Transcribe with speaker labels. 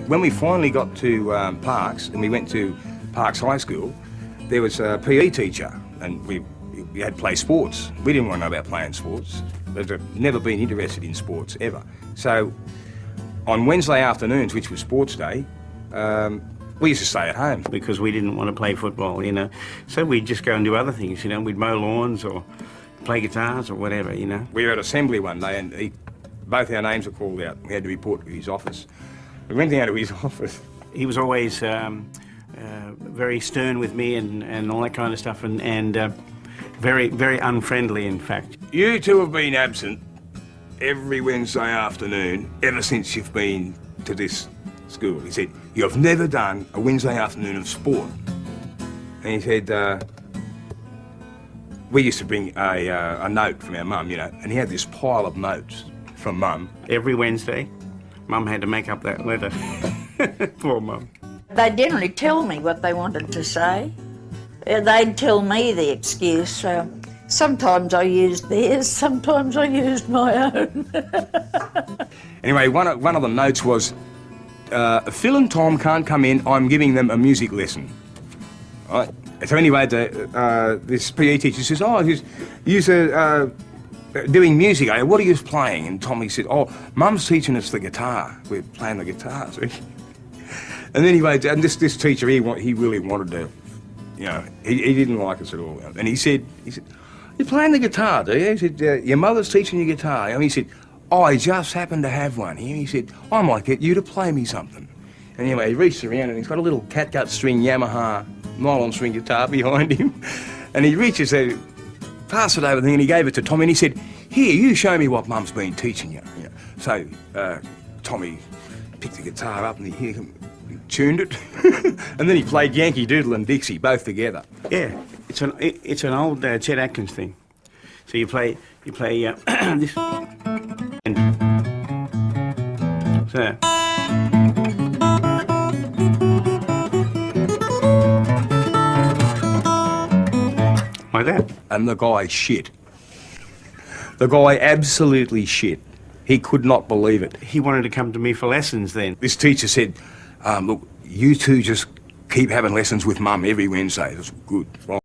Speaker 1: When we finally got to Parks, and we went to Parks High School, there was a PE teacher, and we had to play sports. We didn't want to know about playing sports. We've never been interested in sports, ever. So on Wednesday afternoons, which was sports day, we used to stay at home.
Speaker 2: Because we didn't want to play football, you know. So we'd just go and do other things, you know. We'd mow lawns or play guitars or whatever, you know.
Speaker 1: We were at assembly one day and both our names were called out. We had to report to his office. We went down to his office.
Speaker 2: He was always very stern with me and all that kind of stuff and very, very unfriendly, in fact.
Speaker 1: You two have been absent every Wednesday afternoon ever since you've been to this school. He said, you've never done a Wednesday afternoon of sport. And he said, we used to bring a note from our mum, you know, and he had this pile of notes from Mum.
Speaker 2: Every Wednesday, Mum had to make up that letter. Poor Mum.
Speaker 3: They generally tell me what they wanted to say. They'd tell me the excuse. Sometimes I used theirs, sometimes I used my own.
Speaker 1: Anyway, one of the notes was, Phil and Tom can't come in, I'm giving them a music lesson. Right? So anyway, this PE teacher says, oh, you're doing music, eh? What are you playing? And Tommy said, oh, Mum's teaching us the guitar. We're playing the guitar, see? And anyway, and this teacher, he really wanted to, you know, he didn't like us at all. And he said, you're playing the guitar, do you? He said, your mother's teaching you guitar. And he said, oh, I just happen to have one here. He said, I might get you to play me something. And anyway, he reached around and he's got a little catgut string Yamaha nylon string guitar behind him. And he reaches there, passed it over there, and he gave it to Tommy and he said, here, you show me what Mum's been teaching you. So Tommy picked the guitar up and he tuned it. And then he played Yankee Doodle and Dixie, both together.
Speaker 2: Yeah, it's an old Chet Atkins thing. So you play this, and so. Like that.
Speaker 1: And the guy shit. The guy absolutely shit. He could not believe it.
Speaker 2: He wanted to come to me for lessons then.
Speaker 1: This teacher said, look, you two just keep having lessons with Mum every Wednesday. That's good.